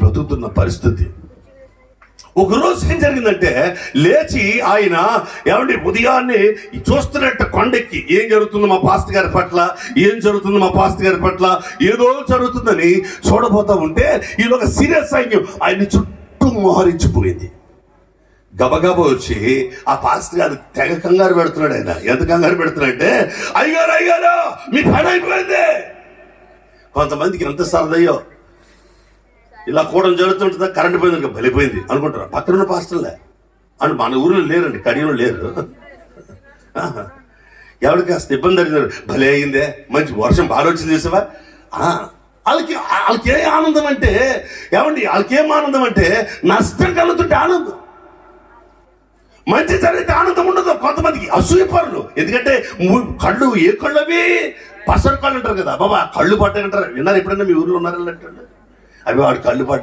బ్రతుకుతున్న పరిస్థితి. ఒకరోజు ఏం జరిగిందంటే, లేచి ఆయన ఏమండి ఉదయాన్నే చూస్తున్నట్టు కొండెక్కి ఏం జరుగుతుంది మా పాస్టర్ గారి పట్ల, ఏం జరుగుతుంది మా పాస్టర్ గారి పట్ల, ఏదో జరుగుతుందని చూడబోతా ఉంటే ఈలోగా సీరియస్ సైన్యం ఆయన చుట్టూ మోహరించిపోయింది. గబగబా వచ్చి ఆ పాస్టర్ గారు తెగ కంగారు పెడుతున్నాడు. ఆయన ఎంత కంగారు పెడుతున్నాడంటే, అయ్యారు మీ పని అయిపోయింది. కొంతమందికి ఎంత సరదయ్యో, ఇలా కూడా జరుగుతుంటుందా, కరెంట్ పోయింది బలిపోయింది అనుకుంటారు. పక్కన పాస్టర్లే అని మన ఊరిలో లేరండి, కడియంలో లేరు. ఎవరికి కాస్త ఇబ్బంది అడిగినారు, భలే అయిందే, మంచి వర్షం బాగా వచ్చింది చూసావా. వాళ్ళకి ఏ ఆనందం అంటే, ఏమండి వాళ్ళకేం ఆనందం అంటే నష్టం కలుగుతుంటే ఆనందం, మంచి జరిగితే ఆనందం ఉండదు. కొంతమందికి అసూయపరులు, ఎందుకంటే కళ్ళు ఏ కళ్ళు అవి పసరు కళ్ళు అంటారు కదా, బాబా కళ్ళు పట్టాయంటారు. విన్నారు ఎప్పుడైనా మీ ఊర్లో ఉన్నారని అంటారు, అవి వాడు కళ్ళు పట్ట